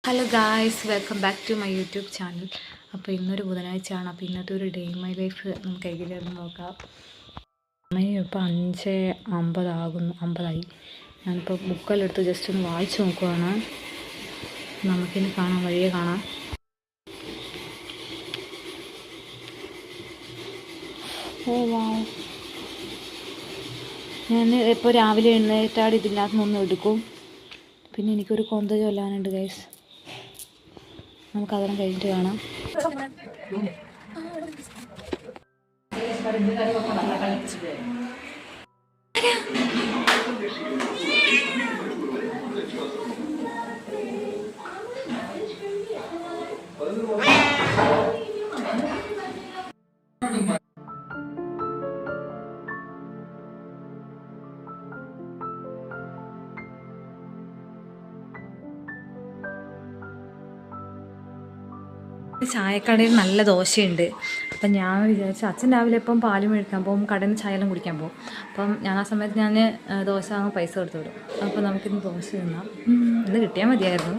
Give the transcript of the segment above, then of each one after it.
Hello guys, welcome back to my YouTube channel. അപ്പോൾ ഇന്നൊരു ബുധനാഴ്ചയാണ്. അപ്പോൾ ഇന്നത്തെ ഒരു ഡേ ഇൻ മൈ ലൈഫ് നമുക്ക് എങ്ങനെയാണെന്ന് നോക്കാം. സമയം ഇപ്പോൾ 5:50 ഞാനിപ്പോൾ ബുക്കെല്ലാം എടുത്ത് ജസ്റ്റ് ഒന്ന് വായിച്ച് നോക്കുവാണ്. നമുക്കിനി കാണാം, വഴിയെ കാണാം. ഞാൻ ഇപ്പോൾ രാവിലെ എഴുന്നേറ്റാട് ഇതിനകത്തുനിന്നൊന്നും എടുക്കും. പിന്നെ എനിക്കൊരു കൊന്ത ചൊല്ലാനുണ്ട് ഗൈസ്, നമുക്കതെല്ലാം കഴിഞ്ഞിട്ട് കാണാം. ചായക്കടയിൽ നല്ല ദോശയുണ്ട്. അപ്പം ഞാൻ വിചാരിച്ചു, അച്ഛൻ രാവിലെ ഇപ്പം പാല് മേടിക്കാൻ പോകും, കടയിൽ നിന്ന് ചായ എല്ലാം കുടിക്കാൻ പോകും. അപ്പം ഞാൻ ആ സമയത്ത് ദോശ വാങ്ങാൻ പൈസ കൊടുത്തു വിടും. അപ്പോൾ നമുക്കിന്ന് ദോശ തിന്നാം. ഇത് കിട്ടിയാൽ മതിയായിരുന്നു.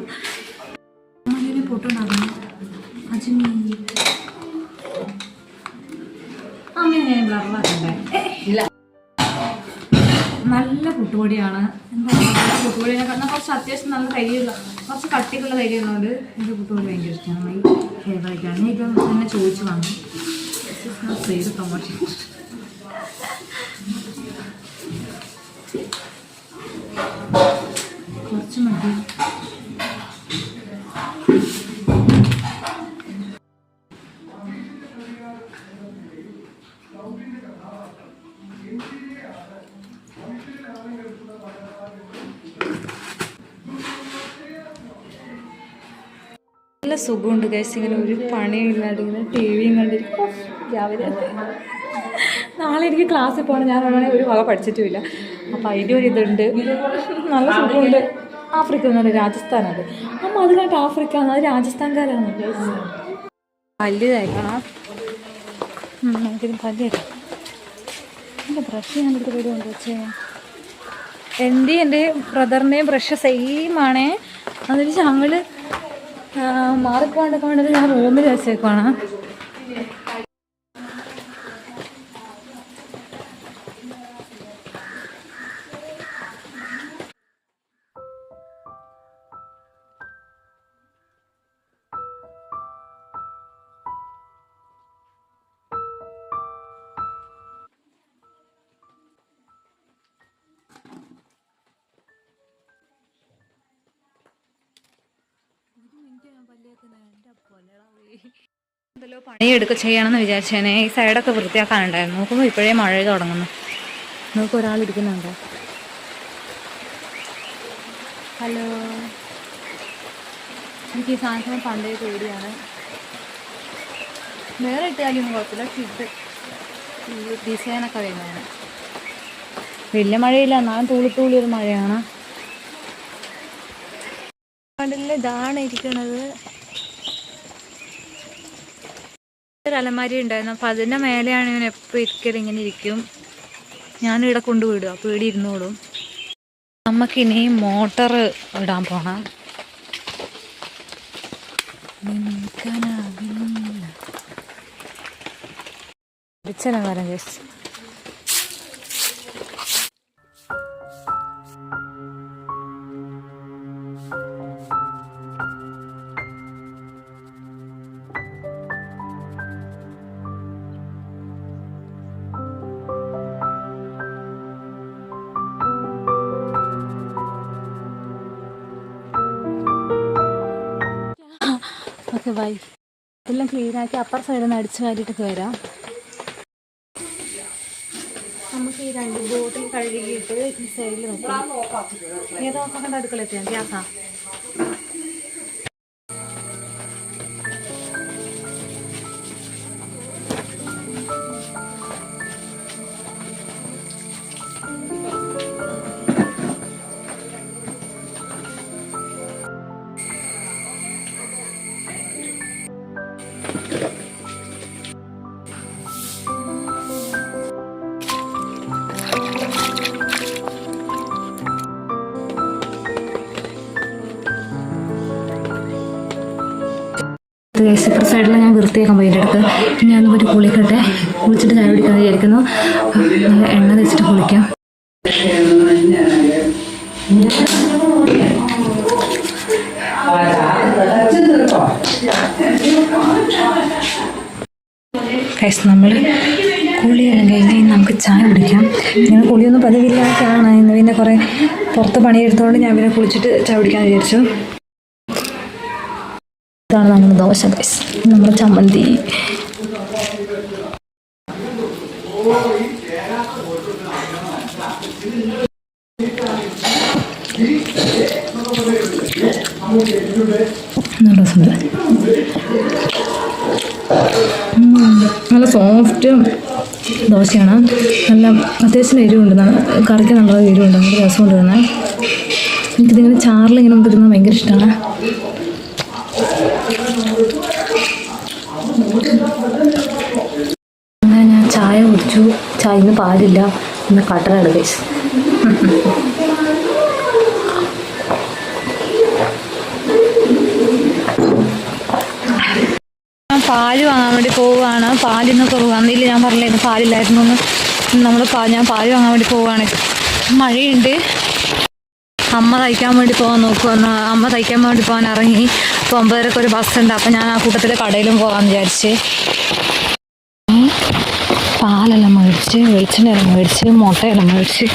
പൊട്ടുണ്ടാകുന്നു നല്ല പുട്ടുപൊടിയാണ്. എന്താ പുട്ടുപൊടിനെ പറഞ്ഞാൽ കുറച്ച് അത്യാവശ്യം നല്ല കരിയുള്ള, കുറച്ച് കട്ടിക്കുള്ള കരിയുള്ളതുകൊണ്ട് എനിക്ക് പുട്ടുപൊടി ഭയങ്കര ഇഷ്ടമാണ്. ഈ ഫേവറേറ്റാണ്. ഞാൻ ഇപ്പം തന്നെ ചോദിച്ചു വാങ്ങും. ചെയ്ത് പ്രൊമോഷൻ. കുറച്ച് മതി. നല്ല സുഖമുണ്ട് ഗൈസ്, ഇങ്ങനെ ഒരു പണിയില്ലാണ്ട് ഇങ്ങനെ ടി വിയും കണ്ടിരിക്കും രാവിലെ. നാളെ എനിക്ക് ക്ലാസ്സിൽ പോകണം. ഞാൻ ആണെങ്കിൽ ഒരു വക പഠിച്ചിട്ടുമില്ല. അപ്പം അതിൻ്റെ ഒരു ഇതുണ്ട്, നല്ല സുഖമുണ്ട്. ആഫ്രിക്ക എന്നല്ല, രാജസ്ഥാനത്. അപ്പം അത് കണ്ടിട്ട് ആഫ്രിക്ക അത് രാജസ്ഥാൻകാരാണ്. പല്ല് തേക്കണം. നമുക്കിത് പല്ല് തേക്കാം. എൻ്റെ ബ്രഷ് ഞാൻ എടുത്ത് വീടുകൊണ്ട് വെച്ചേ. എൻ്റെ ബ്രദറിൻ്റെയും ബ്രഷ് സെയിം ആണേ. അതൊരു ഞങ്ങൾ മാറിപ്പോണ്ടൊക്കെ വേണ്ടത് ഞാൻ റൂമിൽ വെച്ചേക്കുവാണ്. എന്തല്ലോ പണിയെടുക്കുക ചെയ്യണമെന്ന് വിചാരിച്ചേനെ. ഈ സൈഡൊക്കെ വൃത്തിയാക്കാനുണ്ടായിരുന്നു. നോക്കുമ്പോൾ ഇപ്പോഴേ മഴ തുടങ്ങുന്നു. നമുക്ക് ഒരാളിരിക്കുന്നുണ്ടോ? ഹലോ, എനിക്ക് ഈ സാധനം പണ്ടേ പേടിയാണ്. വേറെ ഇട്ടാലൊന്നും കുഴപ്പമില്ല, പക്ഷെ ഇത് ഡിസൈനൊക്കെ വരുന്നതാണ്. വലിയ മഴയില്ല, എന്നാലും തൂളിത്തൂളി ഒരു മഴയാണ്. കണ്ടില്ല, ഇതാണ് ഇരിക്കണത്. ഒരു അലമാരി ഉണ്ടായിരുന്നു. അപ്പം അതിൻ്റെ മേലെയാണ് ഇവൻ എപ്പോൾ ഇരിക്കൽ. ഇങ്ങനെ ഇരിക്കും. ഞാനിവിടെ കൊണ്ടുവിടുക, അപ്പോൾ ഇവിടെ ഇരുന്നോളും. നമുക്കിനി മോട്ടർ ഇടാൻ പോകണം. വിളിച്ചനകാരം ജസ്റ്റ് ഓക്കെ ബൈ. എല്ലാം ക്ലീനാക്കി അപ്പുറ സൈഡിൽ നിന്ന് അടിച്ചു മാറ്റിയിട്ടൊക്കെ വരാം. നമുക്ക് ഈ 2 ബോട്ടിൽ കഴുകിയിട്ട് ഈ സൈഡിൽ വെക്കാം. ഏതോ നോക്കണ്ട, അടുക്കളെത്തിയാൽ ഗ്യാസാ. എടുത്ത് ഗൈസ്. ഇപ്പുറ സൈഡിൽ ഞാൻ വൃത്തിയാക്കാൻ പോയി എൻ്റെ അടുത്ത്. ഇനി ഞാൻ പോയിട്ട് കുളിക്കട്ടെ. കുളിച്ചിട്ട് ചായ കുടിക്കാമെന്ന് വിചാരിക്കുന്നു. നല്ല എണ്ണ തേച്ചിട്ട് കുളിക്കാം. ഗൈസ് നമ്മൾ കുളിയെല്ലാം കഴിഞ്ഞ് നമുക്ക് ചായ കുടിക്കാം. ഇങ്ങനെ കുളിയൊന്നും പതിവില്ലാത്തതാണ്. ഇന്ന് പിന്നെ കുറേ പുറത്ത് പണിയെടുത്തുകൊണ്ട് ഞാൻ പിന്നെ കുളിച്ചിട്ട് ചായ കുടിക്കാമെന്ന് വിചാരിച്ചു. ഇതാണ് നമ്മുടെ ദോശ ഗൈസ്, നമ്മുടെ ചമ്മന്തി. നല്ല സോഫ്റ്റ് ദോശയാണ്. നല്ല അത്യാവശ്യം എരിവുണ്ട്, കറിക്ക് നല്ല എരിവുണ്ട്, നല്ല രസമുണ്ട് തന്നെ. എനിക്കിതിങ്ങനെ ചാറിലിങ്ങനെ നമുക്ക് തിന്നാൻ ഭയങ്കര ഇഷ്ടമാണ്. അങ്ങനെ ഞാൻ ചായ കുടിച്ചു. ചായ ഇന്ന് പാലില്ല, ഇന്ന് കട്ടനാണ് ഗൈസ്. പാല് വാങ്ങാൻ വേണ്ടി പോവുകയാണ്. പാലിന്ന് കുറവാണെന്നില്ല, ഞാൻ പറഞ്ഞില്ലായിരുന്നു പാലില്ലായിരുന്നു എന്ന്. ഞാൻ പാല് വാങ്ങാൻ വേണ്ടി പോവുകയാണ്. മഴയുണ്ട്. അമ്മ തയ്ക്കാൻ വേണ്ടി പോകാൻ നോക്കുമെന്ന്. അമ്മ തയ്ക്കാൻ വേണ്ടി പോകാൻ ഇറങ്ങി. അപ്പോൾ 9:30 ഒരു ബസ്സുണ്ട്. അപ്പം ഞാൻ ആ കൂട്ടത്തിൽ കടയിലും പോകാമെന്ന് വിചാരിച്ച് പാലെല്ലാം മേടിച്ച്, വെളിച്ചെണ്ണയെല്ലാം മേടിച്ച്, മുട്ടയെല്ലാം മേടിച്ച്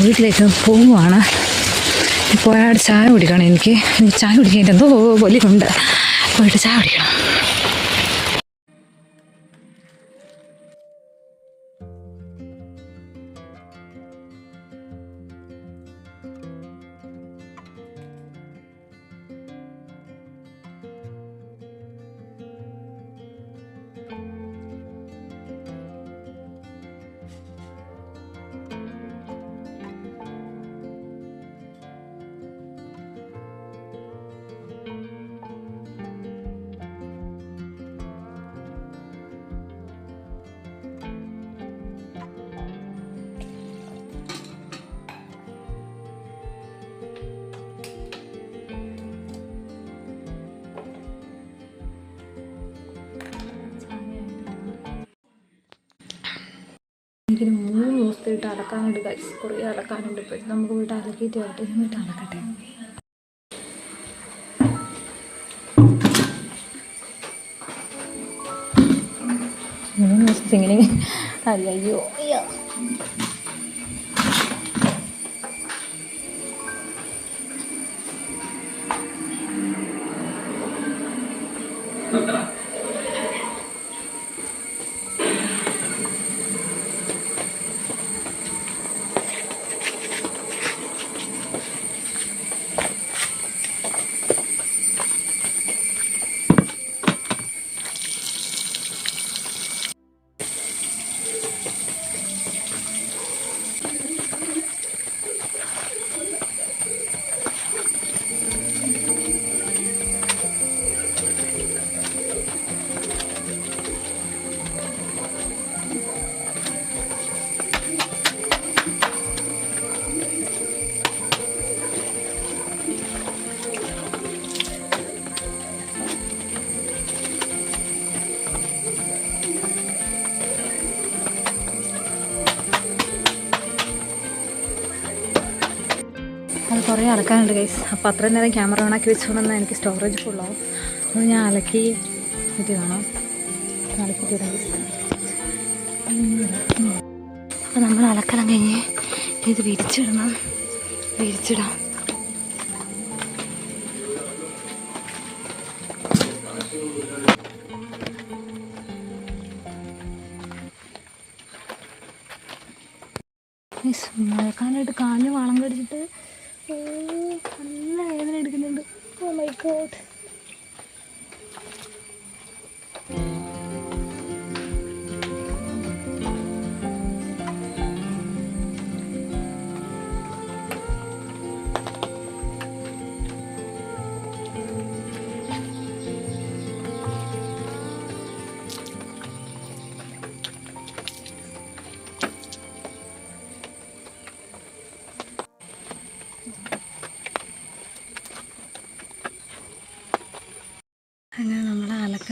വീട്ടിലേക്ക് പോവുകയാണ്. പോയാൽ ചായ കുടിക്കണം. എനിക്ക് ചായ കുടിക്കാൻ എന്തോ പൊലിയുണ്ട്. പോയിട്ട് ചായ കുടിക്കണം. എനിക്കൊരു 3 ദിവസത്തേട്ട് അലക്കാനുണ്ട് ഗൈസ്. കുറേ അലക്കാനുണ്ട്. ഇപ്പം നമുക്ക് വീട്ടിൽ അലക്കിയിട്ട് വരട്ടെ. ഞാൻ വീട്ടിൽ അലക്കട്ടെ. ഇങ്ങനെ അയ്യോ അയ്യോ. അത് കുറേ അലക്കാനുണ്ട് ഗൈസ്. അപ്പോൾ അത്രയും നേരം ക്യാമറ ഓണാക്കി വെച്ചുകൊണ്ടെന്നാൽ എനിക്ക് സ്റ്റോറേജ് ഫുള്ളാവും. അത് ഞാൻ അലക്കി ഇത് കാണാം, അലക്കിയിട്ടിടാം ഗൈസ്. അപ്പോൾ നമ്മൾ അലക്കെല്ലാം കഴിഞ്ഞ് ഇത് വിരിച്ചിടാം. മഴക്കാലമായിട്ട് കാലിന് വളം കടിച്ചിട്ട് നല്ല വേദന എടുക്കുന്നുണ്ട്. Oh my god.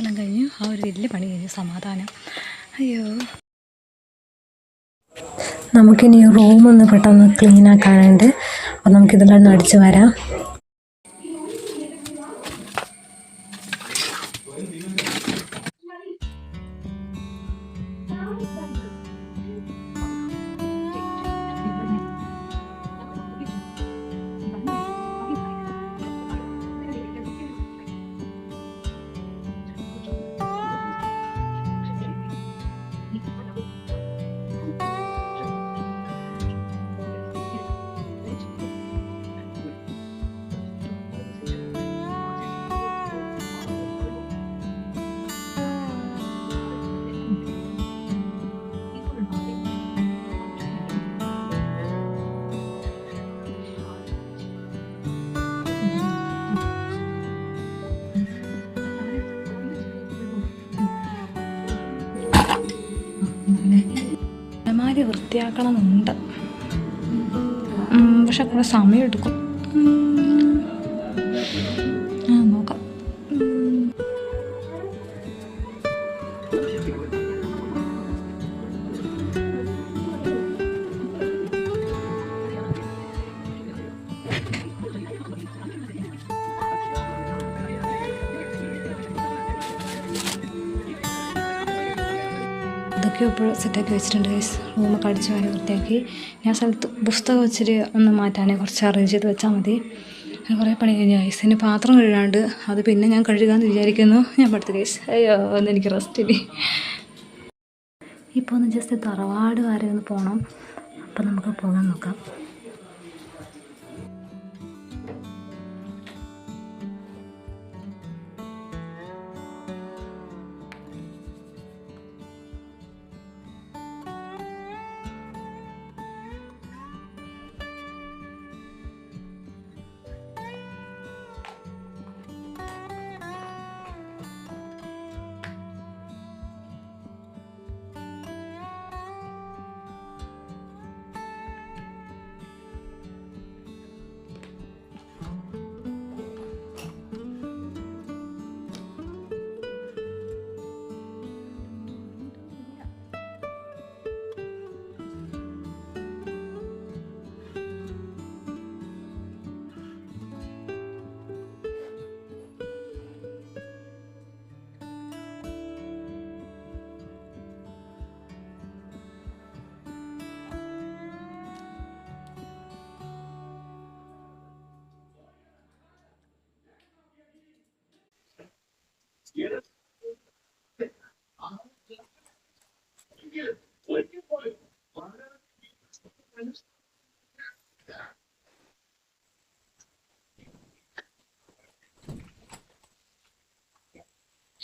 വൃത്തിയാക്കണം കഴിഞ്ഞു. ആ ഒരു വലിയ പണി കഴിഞ്ഞു. സമാധാനം. അയ്യോ, നമുക്കിനി റൂമൊന്ന് പെട്ടെന്ന് ക്ലീൻ ആക്കാനുണ്ട്. അപ്പം നമുക്കിതെല്ലാം ഒന്ന് അടിച്ച് വരാം. അലമാരി വൃത്തിയാക്കണമെന്നുണ്ട്, പക്ഷെ കുറേ സമയമെടുക്കും. നോക്കാം. ഇതൊക്കെ ഇപ്പോൾ സെറ്റാക്കി വെച്ചിട്ടുണ്ട് ഗൈസ്. റൂമൊക്കെ അടിച്ച് വാരി വൃത്തിയാക്കി. ഞാൻ സ്ഥലത്ത് പുസ്തകം വെച്ചിട്ട് ഒന്ന് മാറ്റാനേ കുറച്ച് അറേഞ്ച് ചെയ്ത് വെച്ചാൽ മതി. കുറേ പണി കഴിഞ്ഞു ഗൈസ്. ഇനി പാത്രം കഴുകാണ്ട്, അത് പിന്നെ ഞാൻ കഴുകാമെന്ന് വിചാരിക്കുന്നു. ഞാൻ പഠിത്ത ഗൈസ്. അയ്യോ, ഒന്ന് എനിക്ക് റെസ്റ്റ് ഇല്ല. ഇപ്പോൾ ഒന്ന് ജസ്റ്റ് തറവാട് വരെ ഒന്ന് പോകണം. അപ്പം നമുക്ക് പോകാൻ നോക്കാം.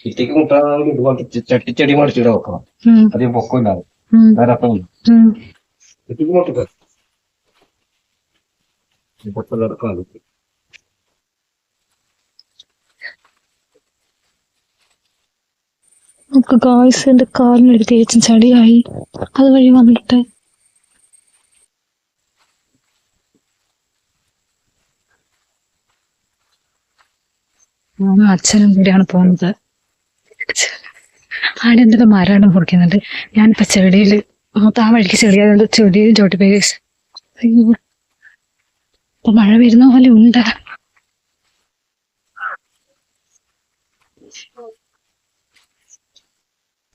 ചീറ്റയ്ക്ക് മുട്ടാണെങ്കിൽ ഇതുപോലത്തെ ചട്ടിച്ചെടി മടിച്ചിട്ട് വെക്കണം. അധികം പൊക്കമില്ലാതെ വേറപ്പം ചീറ്റയ്ക്ക് മുട്ടിട്ട് പൊക്കം നമുക്ക് ഗായ്സ് എൻ്റെ കാലിനൊരു തേച്ചും ചളിയായി. അതുവഴി വന്നിട്ട് അച്ഛനും കൂടിയാണ് പോകുന്നത്. ആടെ എന്തെങ്കിലും മരമാണ് പൊറിക്കുന്നുണ്ട്. ഞാനിപ്പോൾ ചെടിയിൽ മൊത്തം ആ വഴിക്ക് ചെടിയായതുകൊണ്ട് ചെടിയിൽ ചോട്ടിപ്പോയി. അയ്യോ, ഇപ്പൊ മഴ വരുന്ന പോലെ ഉണ്ട്.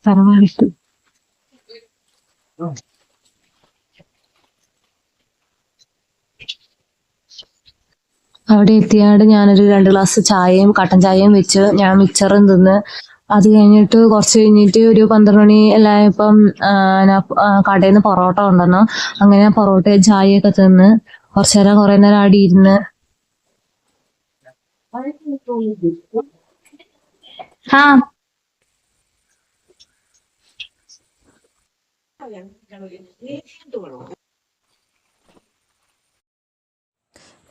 തറവാടിട്ട് അവിടെ എത്തിയാണ്ട് ഞാനൊരു 2 ഗ്ലാസ് ചായയും കട്ടൻ ചായയും വെച്ച് ഞാൻ മിച്ചറും തിന്ന്. അത് കഴിഞ്ഞിട്ട് കുറച്ച് കഴിഞ്ഞിട്ട് ഒരു 12 മണി എല്ലാം ഇപ്പം കടയിൽ നിന്ന് പൊറോട്ട കൊണ്ടുവന്നു. അങ്ങനെ പൊറോട്ടയും ചായയൊക്കെ തിന്ന് കുറേ നേരം അവിടെ ഇരുന്ന്. ആ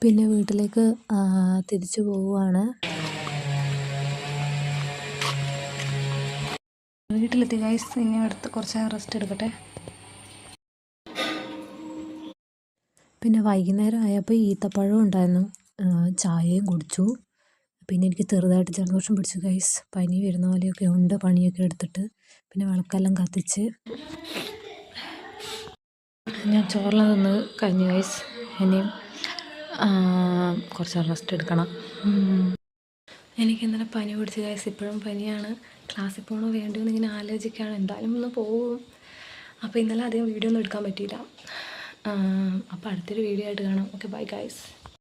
പിന്നെ വീട്ടിലേക്ക് തിരിച്ചു പോവുകയാണ്. വീട്ടിലെത്തി ഗൈസ്. ഇനി അടുത്ത് കുറച്ച് റെസ്റ്റ് എടുക്കട്ടെ. പിന്നെ വൈകുന്നേരം ആയപ്പോൾ ഈത്തപ്പഴം ഉണ്ടായിരുന്നു. ചായയും കുടിച്ചു. പിന്നെ എനിക്ക് ചെറുതായിട്ട് ജലദോഷം പിടിച്ചു ഗൈസ്. പനി വരുന്ന പോലെയൊക്കെ ഉണ്ട്. പണിയൊക്കെ എടുത്തിട്ട് പിന്നെ വിളക്കെല്ലാം കത്തിച്ച് ഞാൻ ചോറെല്ലാം തിന്ന് കഴിഞ്ഞു ഗൈസ്. ഇനിയും കുറച്ച് റെസ്റ്റ് എടുക്കണം. എനിക്ക് ഇന്നലെ പനി പിടിച്ച് ഗൈസ്. ഇപ്പോഴും പനിയാണ്. ക്ലാസ്സിൽ പോകണോ വേണ്ടോ എന്ന് ഇങ്ങനെ ആലോചിക്കുകയാണ്. എന്തായാലും ഒന്ന് പോകും. അപ്പോൾ ഇന്നലെ അധികം വീഡിയോ ഒന്നും എടുക്കാൻ പറ്റിയില്ല. അപ്പോൾ അടുത്തൊരു വീഡിയോ ആയിട്ട് കാണാം. Okay bye guys.